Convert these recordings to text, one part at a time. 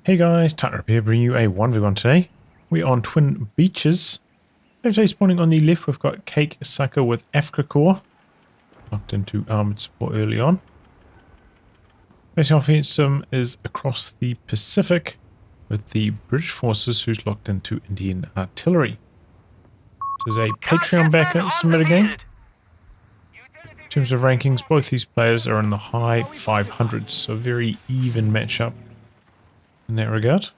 Hey guys, Tightrope here, bringing you a 1v1 today. We're on Twin Beaches. Today spawning on the left, we've got Cakesucker with Afrika locked into armored support early on. Facing offense is across the Pacific with the British forces who's locked into Indian artillery. This is a Patreon backer submitted game. In terms of rankings, both these players are in the high 500s, so a very even matchup in that regard.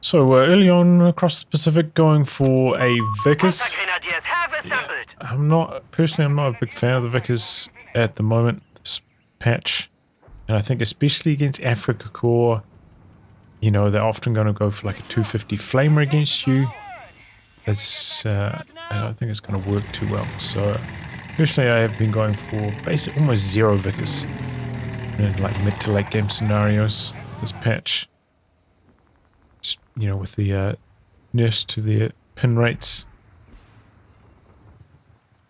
So early on across the Pacific, going for a Vickers. Yeah, I'm not a big fan of the Vickers at the moment, this patch, and I think especially against Afrika, you know, they're often going to go for like a 250 flamer against you. It's I don't think it's going to work too well. So personally, I have been going for basically almost zero Vickers in like mid to late game scenarios this patch. Just, you know, with the nerfs to the pin rates,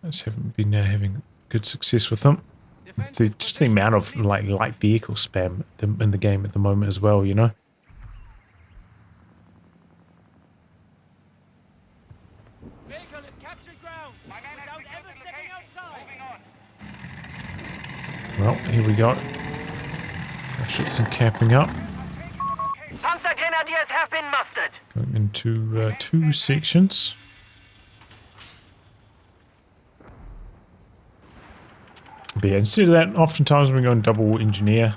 I just haven't been having good success with them. Just the amount of like light vehicle spam in the game at the moment as well, you know. Well, here we go. Shots and capping up. Panzer Grenadiers have been mustered. Going into two sections. But yeah, instead of that, oftentimes we're going double engineer.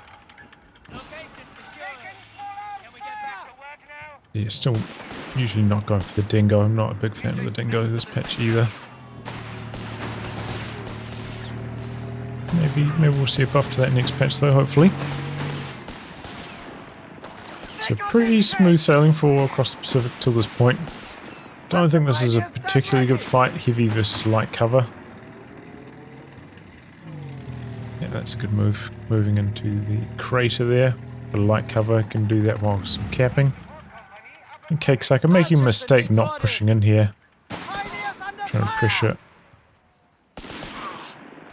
Yeah, still usually not going for the dingo. I'm not a big fan of the dingo this patch either. Maybe we'll see a buff to that next patch though, hopefully. So pretty smooth sailing for across the Pacific till this point. Don't think this is a particularly good fight, heavy versus light cover. Yeah, that's a good move. Moving into the crater there. The light cover can do that while some capping. And Cakesucker making a mistake not pushing in here. Trying to pressure.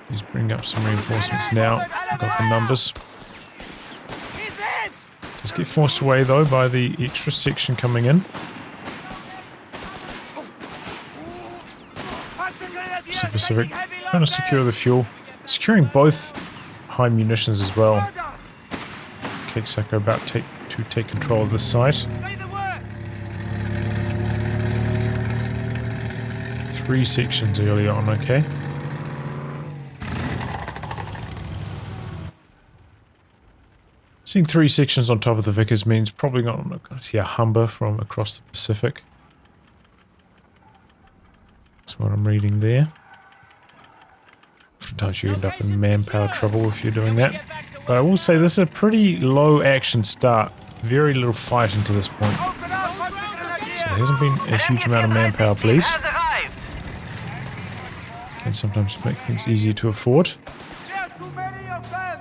He's bringing up some reinforcements now. Got the numbers. Just get forced away though by the extra section coming in. So Pacific trying to secure the fuel. Securing both high munitions as well. Cakesucker about to take control of this site. 3 sections early on, okay. Seeing 3 sections on top of the Vickers means probably not going to see a Humber from across the Pacific. That's what I'm reading there. Sometimes you end up in manpower trouble if you're doing that. But I will say this is a pretty low action start. Very little fight into this point. So there hasn't been a huge amount of manpower bleed. Can sometimes make things easier to afford.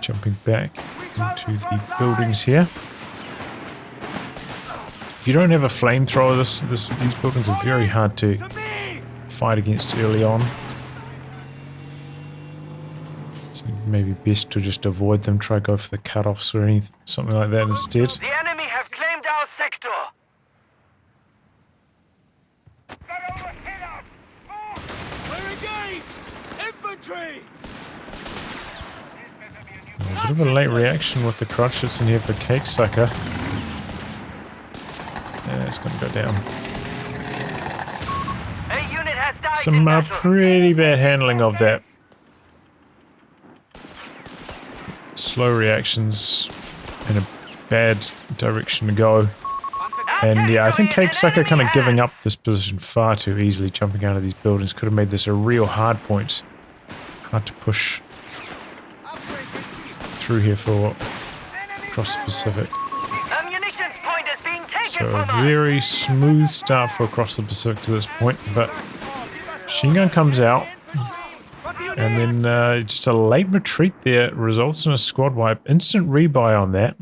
Jumping back into the buildings here. If you don't have a flamethrower, these buildings are very hard to fight against early on. So maybe best to just avoid them, try go for the cutoffs or anything, something like that instead. The enemy have claimed our sector. We're engaged! Infantry! A bit of a late reaction with the crutch that's in here for Cakesucker. Yeah, it's going to go down. A unit has died. Some pretty bad handling of that. Slow reactions in a bad direction to go. And yeah, I think Cakesucker kind of giving up this position far too easily, jumping out of these buildings. Could have made this a real hard point. Hard to push through here for across the Pacific. So a very smooth start for across the Pacific to this point, but machine gun comes out, and then just a late retreat there results in a squad wipe. Instant rebuy on that.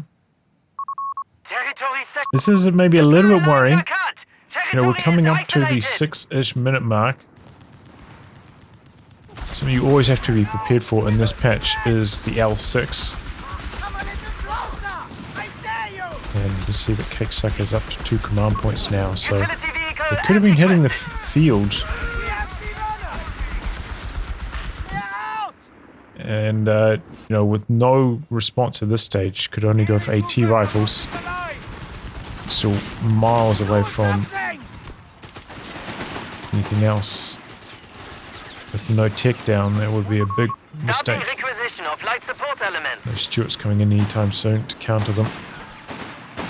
This is maybe a little bit worrying. You know, we're coming up to the 6-ish minute mark. Something you always have to be prepared for in this patch is the L6. And you can see that cakesucker is up to 2 command points now, so they could have been hitting the field. And, you know, with no response at this stage, could only go for AT rifles. Still miles away from anything else. With no tech down, that would be a big mistake. No Stuarts coming in anytime soon to counter them.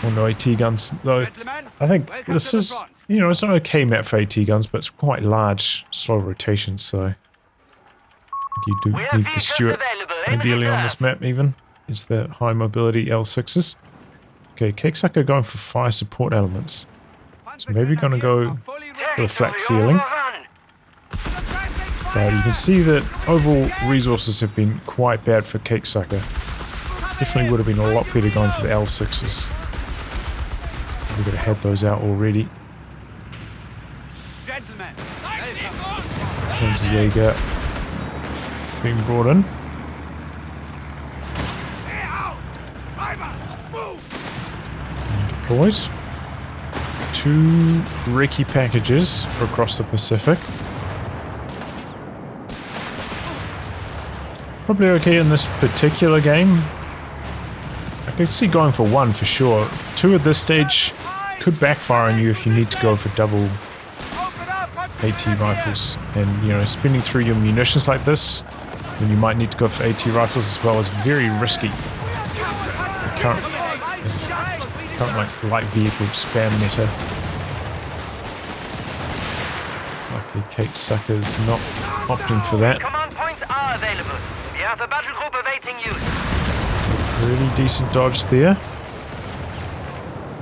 Or no AT guns, though. I think this is, you know, it's an okay map for AT guns, but it's quite large, slow rotation, so you do need the Stuart ideally on this map even. It's the high mobility L6s. Okay, cakesucker going for fire support elements. So maybe going to go for the flat feeling. You can see that overall resources have been quite bad for cakesucker. Definitely would have been a lot better going for the L6s. We could have had those out already. Panzerjäger being brought in. And deployed. 2 recce packages for across the Pacific. Probably okay in this particular game. I could see going for 1 for sure. 2 at this stage could backfire on you if you need to go for double AT rifles. And, you know, spinning through your munitions like this, when you might need to go for AT rifles as well, is very risky. The current like light vehicle spam meta. Luckily, cakesucker's not opting for that. Command points are available. We have a battle group awaiting you. Really decent dodge there.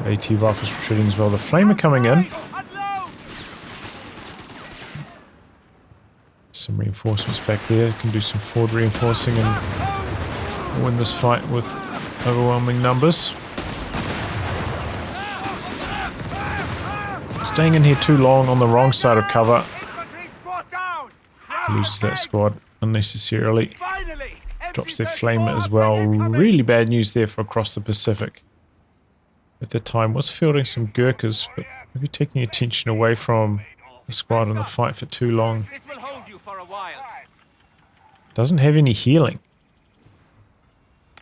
AT rifles retreating as well. The flamer coming in. Some reinforcements back there. Can do some forward reinforcing and win this fight with overwhelming numbers. Staying in here too long on the wrong side of cover. Loses that squad unnecessarily. Drops their flamer as well. Really bad news there for across the Pacific. At the time was fielding some Gurkhas, but maybe taking attention away from the squad in the fight for too long. Doesn't have any healing.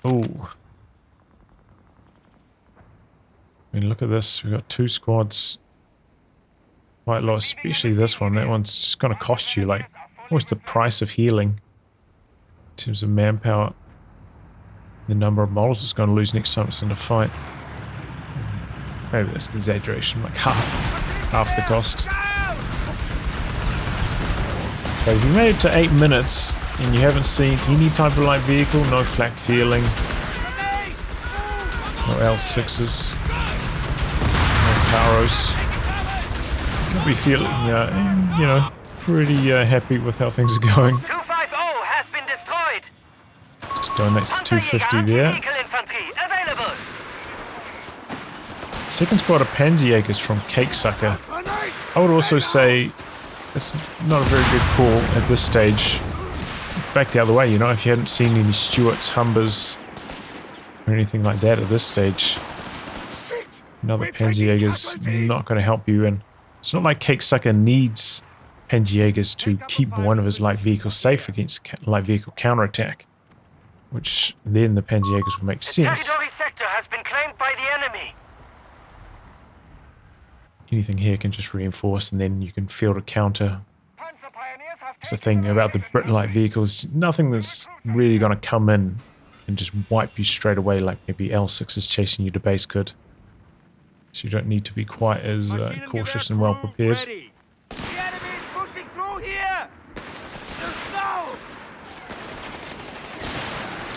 Ooh. I mean, look at this. We've got 2 squads. Quite low, especially this one. That one's just going to cost you, like, what's the price of healing? In terms of manpower. The number of models it's going to lose next time it's in a fight. Maybe that's an exaggeration, like half the cost. So if you made it to 8 minutes and you haven't seen any type of light vehicle, no flak feeling, no L6s, no Caros, you'll be feeling, you know, pretty happy with how things are going. 250 has been destroyed. Just donates 250 there. Second squad of Panzerjägers from cakesucker. I would also say it's not a very good call at this stage. Back the other way, you know, if you hadn't seen any Stuarts, Humbers, or anything like that at this stage. Another Panzerjäger's not going to help you, and it's not like cakesucker needs Panzerjägers to keep one of his light vehicles safe against light vehicle counterattack, which then the Panzerjägers will make sense. Territory sector has been claimed by the enemy. Anything here can just reinforce, and then you can field a counter. That's the thing about the Brit light vehicles. Nothing that's really going to come in and just wipe you straight away like maybe L6s chasing you to base could. So you don't need to be quite as cautious and well prepared.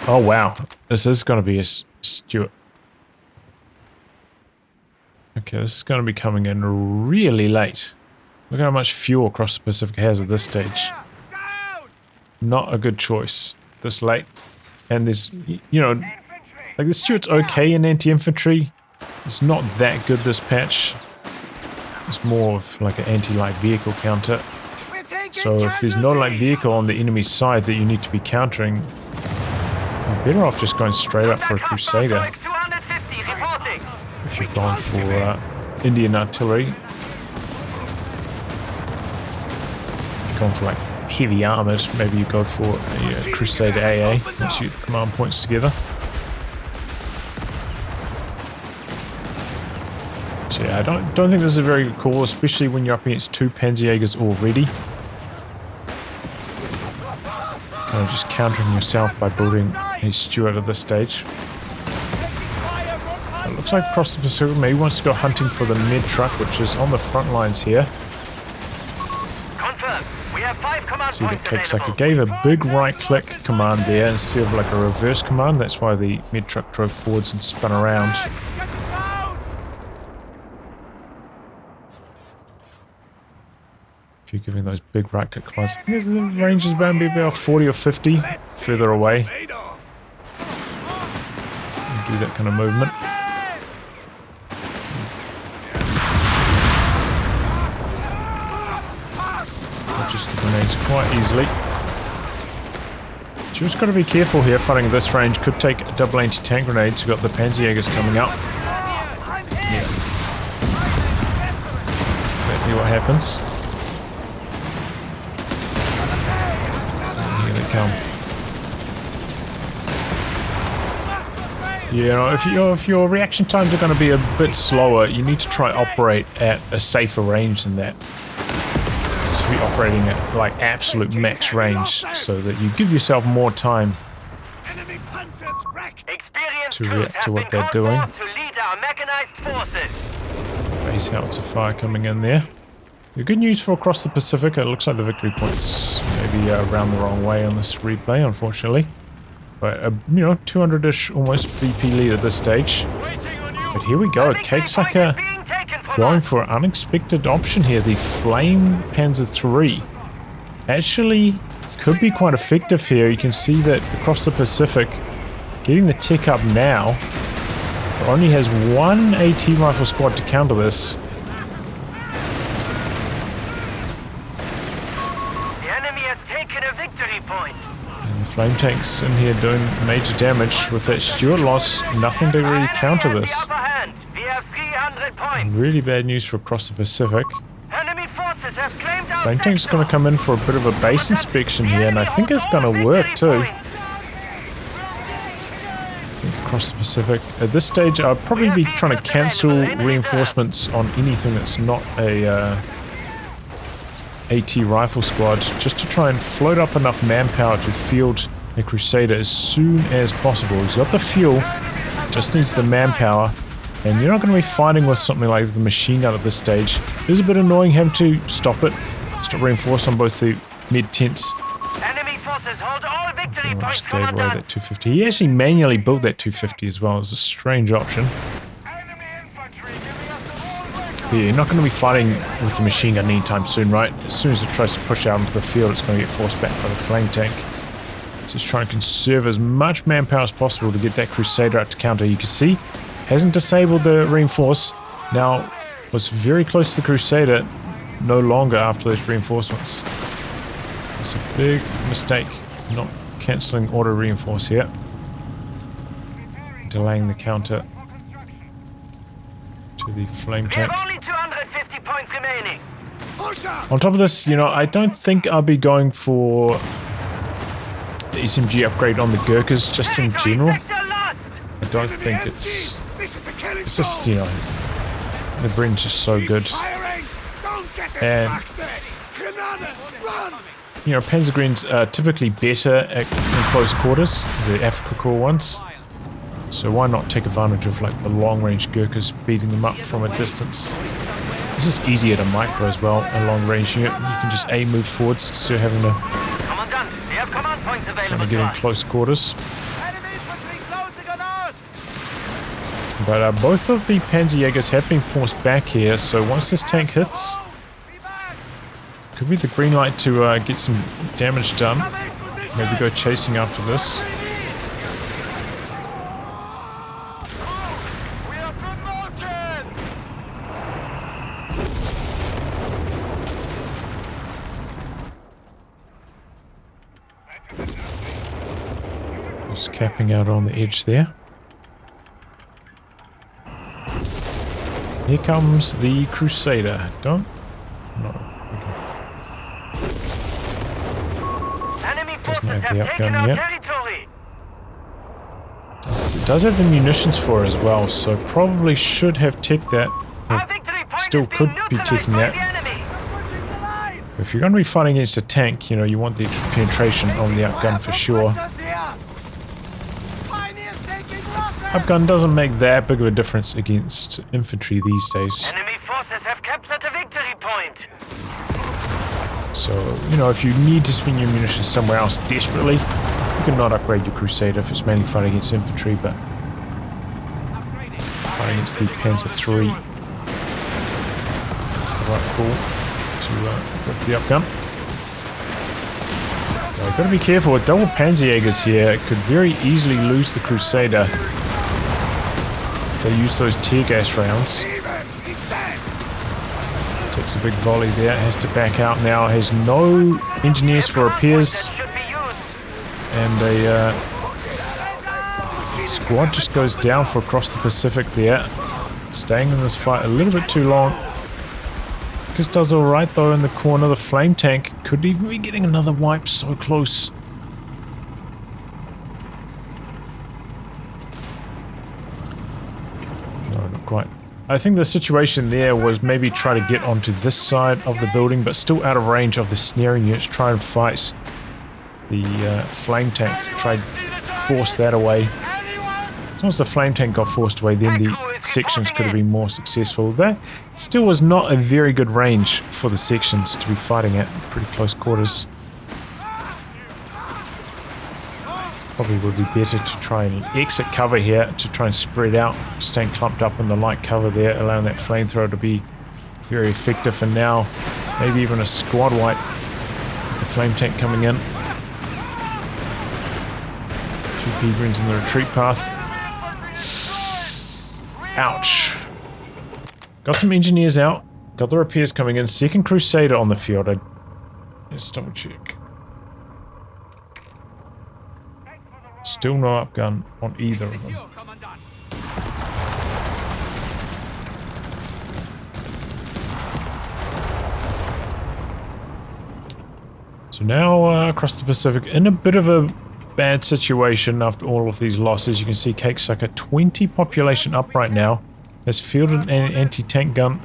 Oh wow, this is going to be a Stuart. Okay, this is going to be coming in really late. Look at how much fuel across the Pacific has at this stage. Not a good choice this late. And there's, you know, like the Stuart's okay in anti-infantry. It's not that good this patch. It's more of like an anti-light vehicle counter. So if there's no light vehicle on the enemy side that you need to be countering, you're better off just going straight up for a Crusader. If you've gone for Indian artillery, if you've gone for like heavy armored, maybe you go for a Crusader AA once you get the command points together. So yeah, I don't think this is a very good call, especially when you're up against 2 Panzerjägers already. Kind of just countering yourself by building a Stuart at this stage. It looks like Across the Pacific maybe wants to go hunting for the med truck, which is on the front lines here. Confirm. We have 5 command See, the points cakesucker available. gave a big right-click command there instead of like a reverse command. That's why the med truck drove forwards and spun around. If you're giving those big right-click commands, I think the range is about maybe about 40 or 50 further away. You do that kind of movement. Just the grenades quite easily. Just got to be careful here fighting at this range. Could take double anti-tank grenades. We've got the Panzerjägers coming up. Yeah. That's exactly what happens. And here they come. You know, if your reaction times are going to be a bit slower, you need to try operate at a safer range than that. Be operating at like absolute max range so that you give yourself more time to react to what they're doing. Base howitzer fire coming in there. The good news for Across the Pacific, it looks like the victory points maybe around the wrong way on this replay, unfortunately. But you know, 200-ish almost VP lead at this stage. But here we go, cakesucker going for an unexpected option here. The Flame Panzer III actually could be quite effective here. You can see that Across the Pacific getting the tech up now, only has 1 AT rifle squad to counter this. The enemy has taken a victory point. And the flame tanks in here doing major damage. With that Stuart loss, nothing to really counter this. Really bad news for Across the Pacific. Enemy forces have claimed our Flame tank's going to come in for a bit of a base inspection here, and I think it's going to work too. I think Across the Pacific. At this stage, I'll probably be trying to cancel reinforcements on anything that's not a AT rifle squad, just to try and float up enough manpower to field a Crusader as soon as possible. He's got the fuel, just needs the manpower. And you're not going to be fighting with something like the machine gun at this stage. It is a bit annoying having to stop it. Stop reinforce on both the mid tents. Enemy forces hold all victory I'll points, just gave away Commandant. that 250. He actually manually built that 250 as well. It was a strange option. But yeah, you're not going to be fighting with the machine gun anytime soon, right? As soon as it tries to push out into the field, it's going to get forced back by the flame tank. Just try and conserve as much manpower as possible to get that Crusader out to counter. You can see, hasn't disabled the reinforce. Now was very close to the Crusader, no longer after those reinforcements. It's a big mistake not cancelling auto reinforce here. Delaying the counter to the flame We tank. have only 250 points remaining. On top of this, you know, I don't think I'll be going for the SMG upgrade on the Gurkhas just in general. I don't think it's just, you know, the Bren's just so good. And, you know, Panzergrenades are typically better in close quarters, the Afrika core ones. So why not take advantage of like the long-range Gurkhas beating them up from a distance? This is easier to micro as well, a long-range unit. You can just move forwards instead of having to Commandant, we have command points trying available to get to in us. close quarters. But both of the Panzerjägers have been forced back here, so once this tank hits, could be the green light to get some damage done. Maybe go chasing after this. Just capping out on the edge there. Here comes the Crusader. Don't... No. Doesn't have the upgun yet. It does have the munitions for it as well, so probably should have ticked that. Or still could be ticking that. If you're going to be fighting against a tank, you know, you want the extra penetration on the upgun for sure. Upgun doesn't make that big of a difference against infantry these days. Enemy forces have captured a victory point. So, you know, if you need to spend your munitions somewhere else desperately, you can not upgrade your Crusader if it's mainly fighting against infantry, but fighting against the Panzer III, that's the right call to go for the upgun. So, I've got to be careful with double Panzerjägers here. It could very easily lose the Crusader if they use those tear gas rounds. Takes a big volley there, has to back out now, has no engineers for repairs, and a squad just goes down for across the Pacific there, staying in this fight a little bit too long. Just does alright though in the corner. The flame tank could even be getting another wipe, so close. No, not quite. I think the situation there was maybe try to get onto this side of the building, but still out of range of the snaring units. Try and fight the flame tank. Try and force that away. As long as the flame tank got forced away, then the sections could have been more successful. That still was not a very good range for the sections to be fighting at pretty close quarters. Probably would be better to try and exit cover here, to try and spread out, staying clumped up in the light cover there, allowing that flamethrower to be very effective. And now maybe even a squad wipe with the flame tank coming in. 2 Peregrines in the retreat path. Ouch. Got some engineers out, got the repairs coming in. Second Crusader on the field. Let's double check. Still no upgun on either of them. So now across the Pacific, in a bit of a bad situation after all of these losses. You can see Cakesucker 20 population up right now. Has fielded an anti-tank gun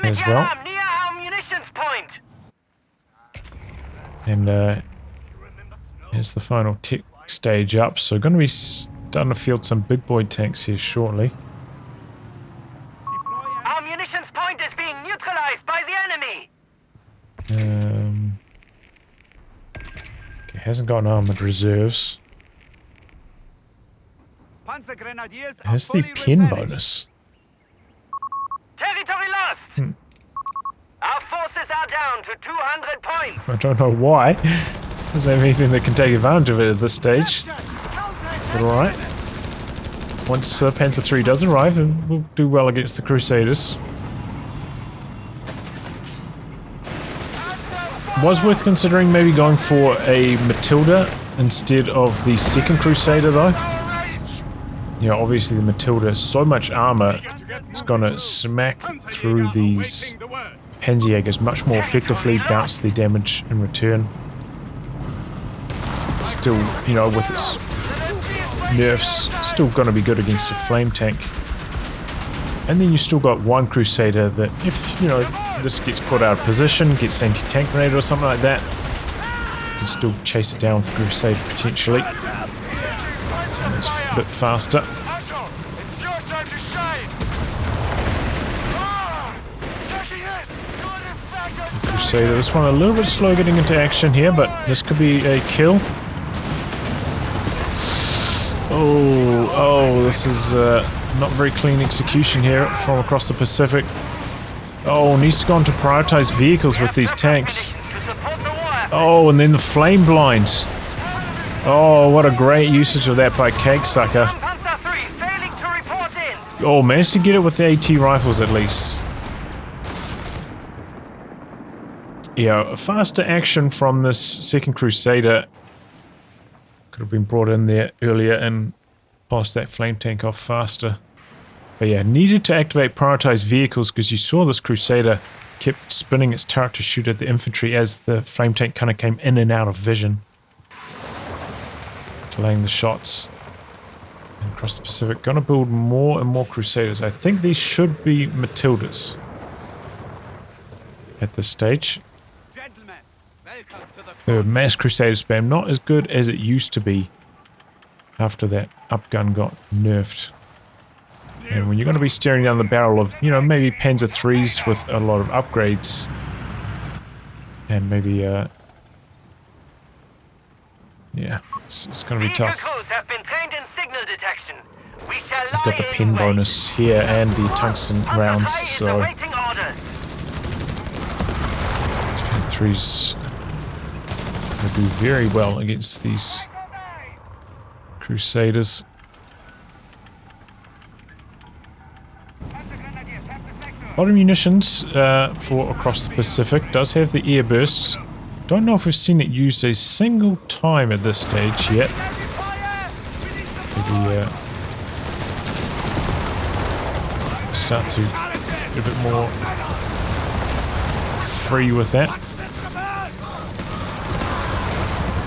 as well. Near our munitions point. And here's the final tick stage up. So going to be starting to field some big boy tanks here shortly. Our munitions point is being neutralized by the enemy. Okay, hasn't got armored reserves. Has the pen bonus. Territory lost. Our forces are down to 200 points. I don't know why. Doesn't have anything that can take advantage of it at this stage. But alright. Once Panzer III does arrive, we'll do well against the Crusaders. Was worth considering maybe going for a Matilda instead of the second Crusader though. You know, obviously the Matilda has so much armor, it's gonna smack through these Panzerjägers much more effectively, bounce their damage in return. Still, you know, with its nerfs, still gonna be good against a flame tank. And then you still got one Crusader that, if, you know, this gets put out of position, gets anti-tank grenade or something like that, you can still chase it down with the Crusader potentially. Something's a bit faster. Crusader, this one a little bit slow getting into action here, but this could be a kill. Oh, this is not very clean execution here from across the Pacific. Oh, needs to go on to prioritize vehicles with these tanks. Oh, and then the flame blind. Oh, what a great usage of that by Cakesucker. Oh, managed to get it with the AT rifles at least. Yeah, faster action from this second Crusader Could have been brought in there earlier and passed that flame tank off faster. But yeah, needed to activate prioritized vehicles because you saw this Crusader kept spinning its turret to shoot at the infantry as the flame tank kind of came in and out of vision. Delaying the shots. And across the Pacific, gonna build more and more Crusaders. I think these should be Matildas at this stage. The mass Crusader spam not as good as it used to be after that upgun got nerfed. And when you're going to be staring down the barrel of, you know, maybe Panzer IIIs with a lot of upgrades, and maybe, yeah, it's going to be tough. He's got the pin bonus here and the tungsten rounds, so Panzer IIIs will do very well against these Crusaders. A lot of munitions for Across the Pacific. Does have the air bursts. Don't know if we've seen it used a single time at this stage yet. Maybe start to get a bit more free with that.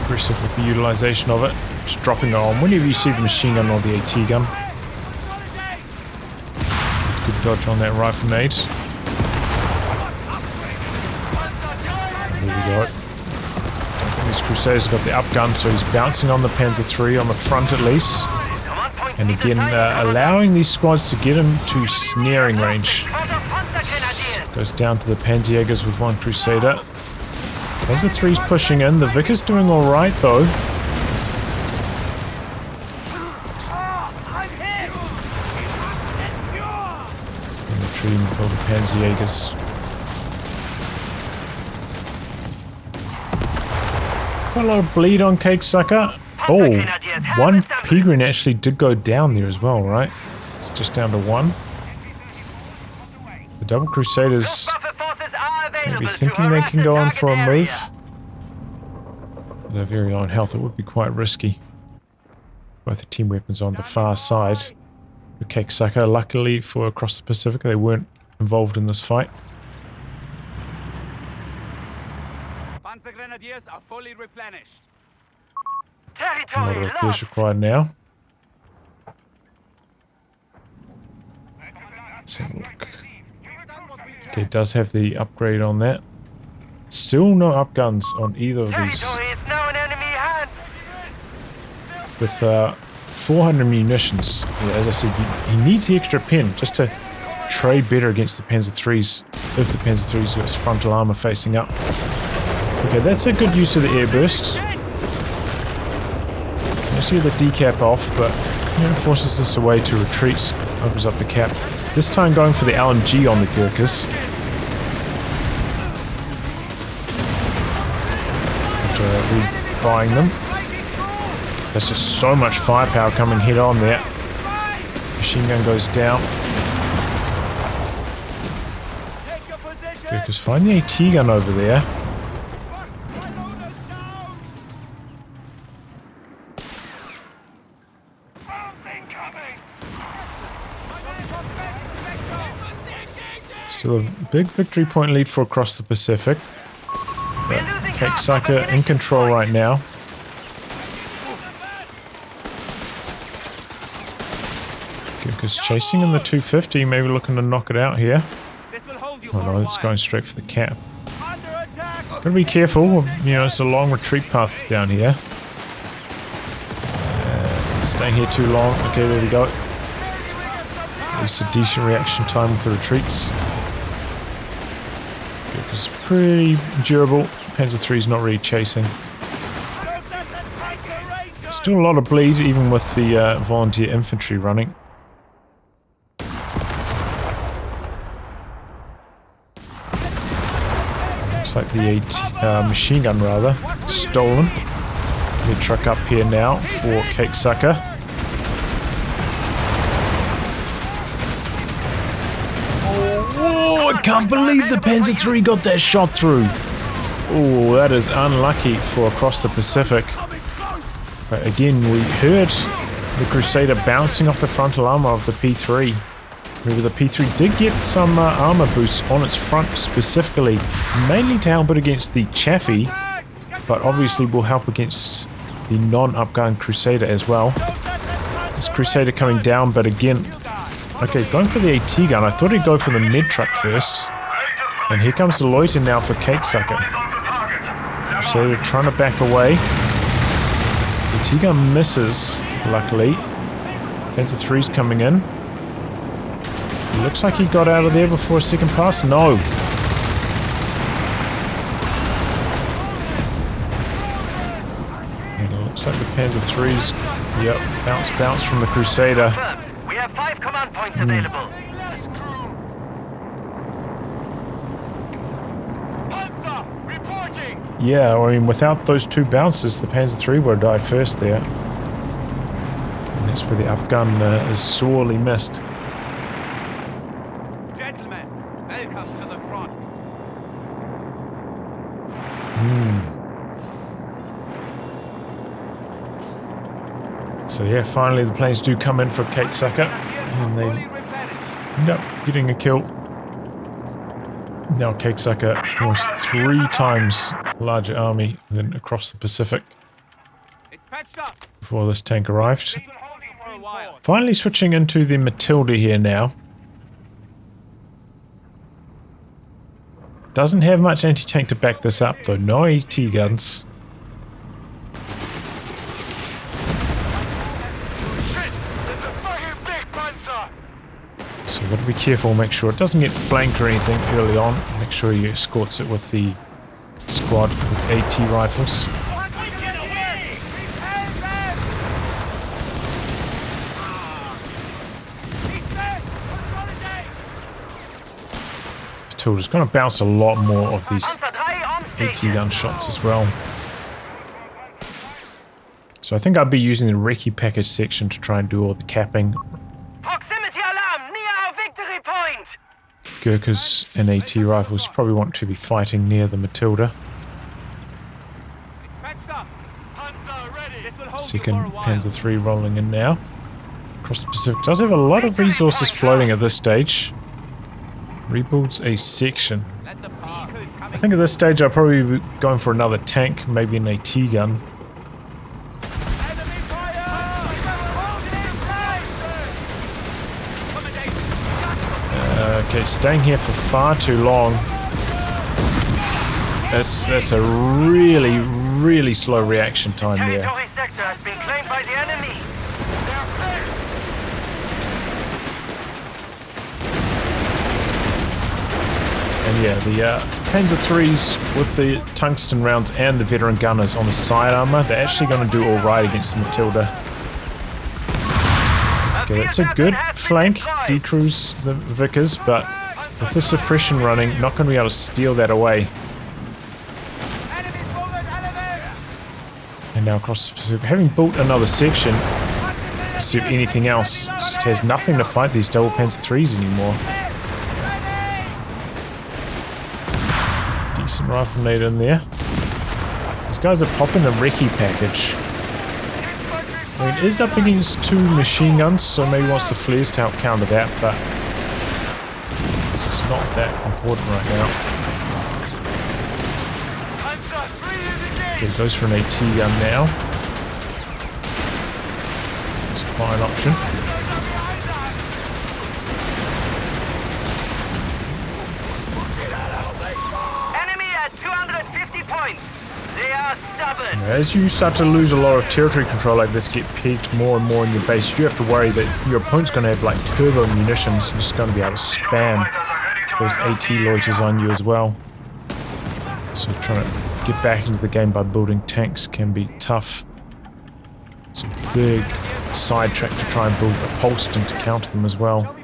Aggressive with the utilization of it. Just dropping it on whenever you see the machine gun or the AT gun. Good dodge on that rifle nade. There we go. Don't think this Crusader's got the upgun, so he's bouncing on the Panzer III on the front at least. And again, allowing these squads to get into snaring range. Goes down to the Panzerjägers with one Crusader. Panzer III's pushing in. The Vickers doing alright though. With all the Panzerjägers. Quite a lot of bleed on Cakesucker. Oh, one Peregrine actually did go down there as well, right? It's just down to one. The double Crusaders maybe thinking they can go on for a move. They're very low on health. It would be quite risky. Both the team weapons on the far side. The Cakesucker, luckily for Across the Pacific, they weren't involved in this fight. Panzer Grenadiers are fully replenished. A lot of repairs required now. Let's have a look. Okay, it does have the upgrade on that. Still no upguns on either of these. With 400 munitions. Yeah, as I said, he needs the extra pin just to trade better against the Panzer IIIs if the Panzer IIIs got its frontal armor facing up. Okay, that's a good use of the air burst. You see the decap off, but forces this away to retreat, opens up the cap. This time going for the LMG on the Gurkhas. After rebuying them. There's just so much firepower coming head on there. Machine gun goes down. Gurkhas find the AT gun over there. Still a big victory point lead for Across the Pacific. But Cakesucker in control right now. Gurkha's chasing in the 250, maybe looking to knock it out here. Oh no, it's going straight for the cap. Gotta be careful, it's a long retreat path down here. Staying here too long. Okay, there we go. At least a decent reaction time with the retreats. Gurkha's pretty durable. Panzer III's not really chasing. Still a lot of bleed, even with the volunteer infantry running. Looks like the machine gun, rather, stolen. The truck up here now for Cakesucker. Oh, I can't believe the Panzer III got that shot through. Oh, that is unlucky for Across the Pacific. But again, we heard the Crusader bouncing off the frontal armor of the P3. Remember, the P3 did get some armor boosts on its front specifically, mainly to help it against the Chaffee, but obviously will help against the non-upgun Crusader as well. This Crusader coming down, but again, okay, going for the AT gun. I thought he'd go for the mid truck first. And here comes the loiter now for cakesucker. Crusader trying to back away. The AT gun misses, luckily. Panzer 3's coming in. Looks like he got out of there before a second pass. No. And it looks like the Panzer 3's, yep, bounce from the Crusader. We have 5 command points available. Yeah, I mean, without those 2 bounces, the Panzer 3 would have died first there. And that's where the upgun is sorely missed. Gentlemen, welcome to the front. So yeah, finally the planes do come in for cakesucker. And they end up getting a kill. Now cakesucker, almost 3 times larger army than across the Pacific before this tank arrived. Finally switching into the Matilda here now. Doesn't have much anti-tank to back this up though, no AT guns. So you've got to be careful, make sure it doesn't get flanked or anything early on. Make sure you escorts it with the squad with AT rifles. Matilda's going to bounce a lot more of these AT gun shots as well. So I think I'd be using the recce package section to try and do all the capping. Proximity alarm near our victory point. Gurkhas and AT rifles probably want to be fighting near the Matilda. Second Panzer 3 rolling in now. Across the Pacific does have a lot of resources floating at this stage. Rebuilds a section. I think at this stage I'll probably be going for another tank, maybe an AT gun. Okay, staying here for far too long. That's a really slow reaction time there. Territory sector has been claimed by the enemy. And yeah, the Panzer 3s with the tungsten rounds and the veteran gunners on the side armor, they're actually going to do alright against the Matilda. Okay, that's a good flank, decrews the Vickers, but with the suppression running, not going to be able to steal that away. And now across the Pacific, having built another section, instead of anything else, just has nothing to fight these double Panzer 3s anymore. Decent rifle nade in there. These guys are popping the recce package. I mean, it is up against 2 machine guns, so maybe wants the flares to help counter that, but this is not that important right now. Okay, goes for an AT gun now. It's a fine option. Enemy at 250 points. They are stubborn. As you start to lose a lot of territory control like this, get peaked more and more in your base, you have to worry that your opponent's going to have like turbo munitions and just going to be able to spam those AT loiters on you as well. So trying to get back into the game by building tanks can be tough. It's a big sidetrack to try and build a Polston to counter them as well.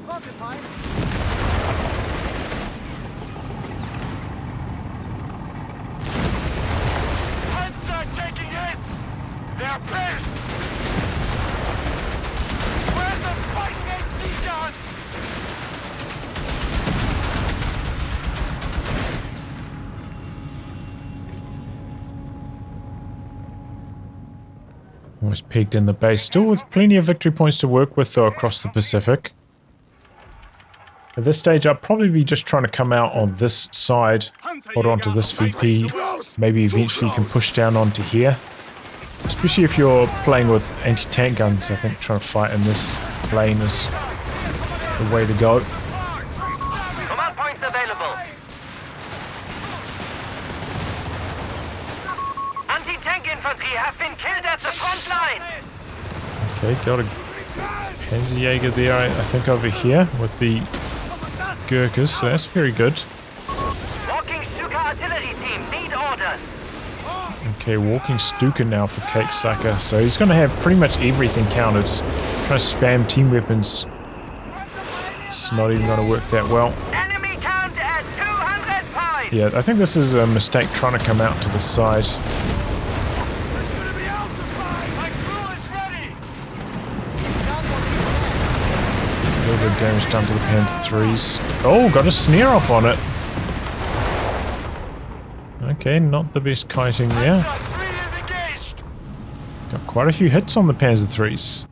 Almost peaked in the base. Still with plenty of victory points to work with though across the Pacific. At this stage, I'll probably be just trying to come out on this side, hold on to this VP, maybe eventually you can push down onto here. Especially if you're playing with anti-tank guns, I think trying to fight in this lane is the way to go. Command points available. Anti-tank infantry have been killed at the front line. Okay, got a Panzerjäger there, I think over here with the Gurkhas, so that's very good. Walking Stuka artillery team need orders. Okay, walking Stuka now for Cakesucker, so he's going to have pretty much everything counted. Trying to spam team weapons. It's not even going to work that well. Enemy count at 200 points. Yeah, I think this is a mistake trying to come out to the side. A little bit of damage done to the Panther 3s. Oh, got a snare off on it. Okay, not the best kiting there. Got quite a few hits on the Panzer 3s.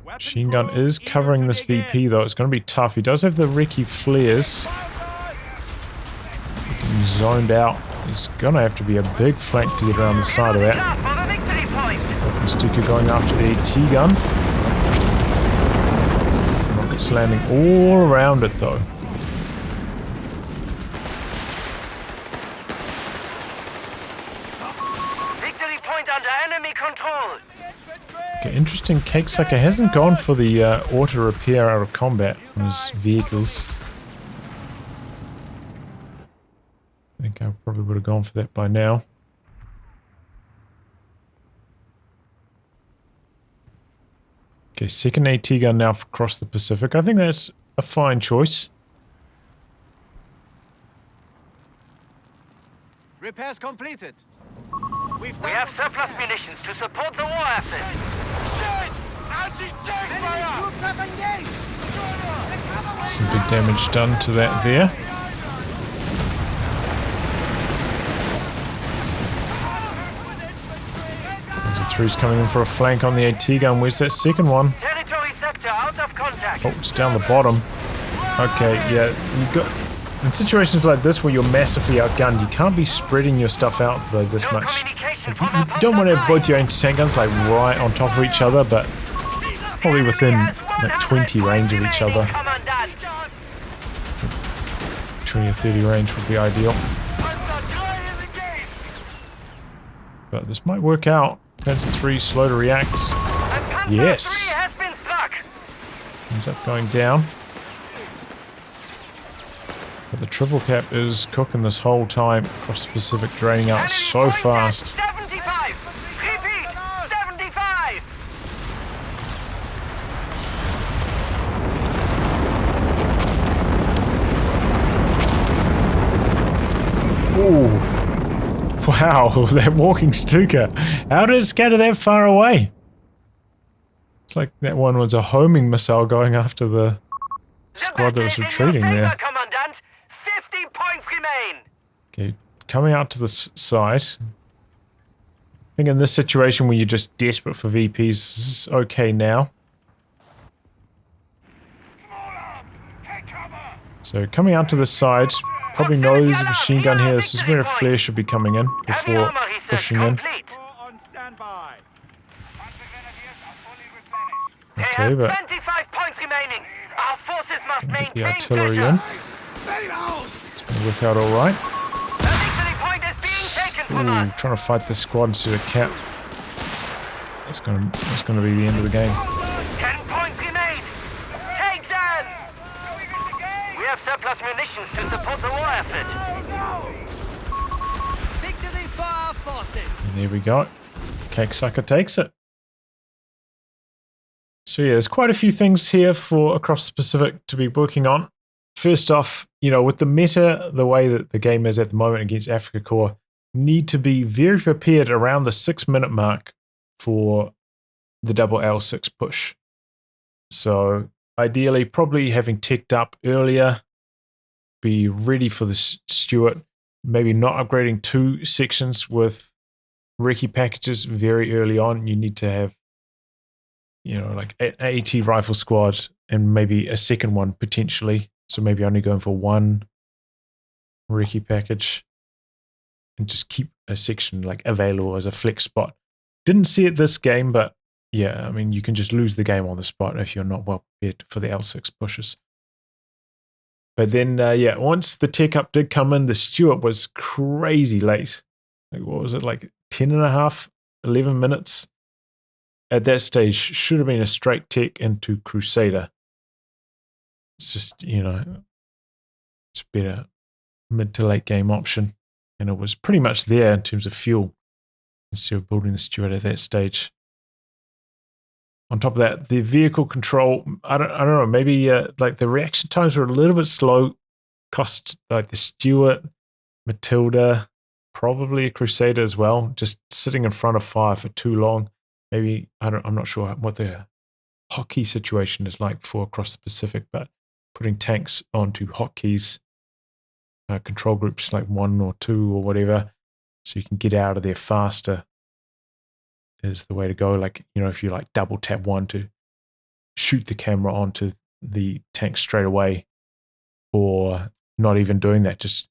Machine gun is covering this VP though, it's going to be tough. He does have the recce flares. Getting zoned out. He's going to have to be a big flank to get around the side of that. Stuka going after the AT gun. Rockets landing all around it though. Okay, interesting, Cakesucker hasn't gone for the auto repair out of combat on his vehicles. I think I probably would have gone for that by now. Okay, second AT gun now for across the Pacific. I think that's a fine choice. Repairs completed. We have surplus munitions to support the war effort. Some big damage done to that there. Panzer 3's coming in for a flank on the AT gun. Where's that second one? Territory sector out of contact. Oh, it's down the bottom. Okay, yeah, you got... In situations like this where you're massively outgunned, you can't be spreading your stuff out though this much. You don't want to have both your anti-tank guns like right on top of each other, but probably within like 20 range of each other. 20 or 30 range would be ideal. But this might work out. Panzer 3 slow to react. Yes. Ends up going down. But the triple cap is cooking this whole time across the Pacific, draining out so fast. 75! Repeat! 75! Ooh. Wow, that walking Stuka. How did it scatter that far away? It's like that one was a homing missile going after the squad that was retreating there. Commandant. 50 points remain. Okay, coming out to the side. I think in this situation where you're just desperate for VPs, this is okay now. So coming out to the side, probably knows there's a machine gun here. This is where a flare should be coming in before pushing in. Okay, but 25 points remaining. Our forces must get the maintain artillery pressure. in. It's going to work out alright. The victory point is being taken from Ooh, us. trying to fight this squad instead of cap. That's going to be the end of the game. 10 points remain. Take them. We have surplus munitions to support the war effort. Victory for our forces. And there we go. Cakesucker takes it. So yeah, there's quite a few things here for Across the Pacific to be working on. First off, you know, with the meta, the way that the game is at the moment against Afrika Korps, need to be very prepared around the 6-minute mark for the double L6 push. So ideally, probably having ticked up earlier, be ready for the Stuart, maybe not upgrading 2 sections with recce packages very early on. You need to have, like an AT rifle squad and maybe a second one potentially. So maybe only going for one recce package and just keep a section like available as a flex spot. Didn't see it this game, but yeah, I mean, you can just lose the game on the spot if you're not well prepared for the L6 pushes. But then, once the tech up did come in, the Stuart was crazy late. Like, what was it, like 10 and a half, 11 minutes? At that stage, should have been a straight tech into Crusader. It's just, it's better mid to late game option. And it was pretty much there in terms of fuel instead of building the Stuart at that stage. On top of that, the vehicle control, I don't know, maybe like the reaction times were a little bit slow. Cost like the Stuart, Matilda, probably a Crusader as well, just sitting in front of fire for too long. Maybe, I'm not sure what the hotkey situation is like for across the Pacific, but putting tanks onto hotkeys, control groups like 1 or 2 or whatever, so you can get out of there faster is the way to go. Like, if you like double tap 1 to shoot the camera onto the tank straight away, or not even doing that, just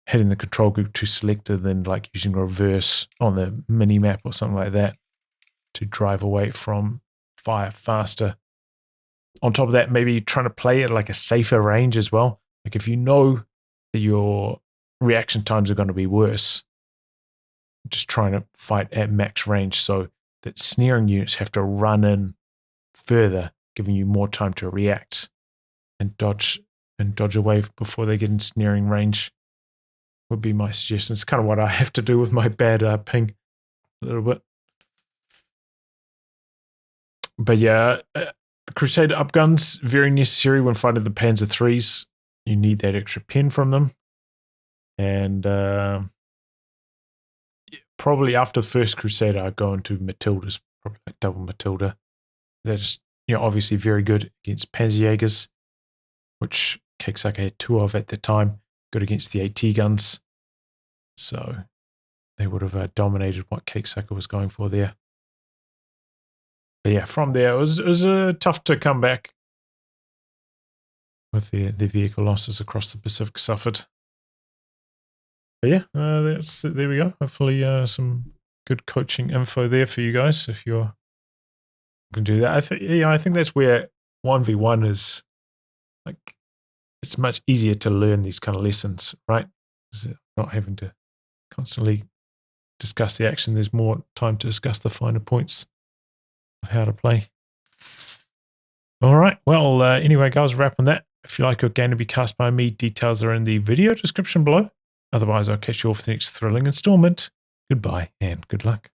hitting the control group to select it, then like using reverse on the mini map or something like that to drive away from fire faster. On top of that, maybe trying to play at like a safer range as well. Like if you know that your reaction times are going to be worse, just trying to fight at max range so that snaring units have to run in further, giving you more time to react and dodge away before they get in snaring range would be my suggestion. It's kind of what I have to do with my bad ping a little bit. But yeah, the Crusader upguns, very necessary when fighting the Panzer IIIs. You need that extra pen from them. And probably after the first Crusader, I go into Matildas, probably like double Matilda. They're just, obviously very good against Panzerjägers, which cakesucker had 2 of at the time, good against the AT guns. So they would have dominated what cakesucker was going for there. But yeah, from there, it was tough to come back with the vehicle losses across the Pacific suffered. But yeah, there we go. Hopefully some good coaching info there for you guys if you're going to do that. I think that's where 1v1 is like, it's much easier to learn these kind of lessons, right? Not having to constantly discuss the action. There's more time to discuss the finer points of how to play. All right. Well, anyway, guys, wrapping that. If you like your game to be cast by me, details are in the video description below. Otherwise, I'll catch you all for the next thrilling installment. Goodbye and good luck.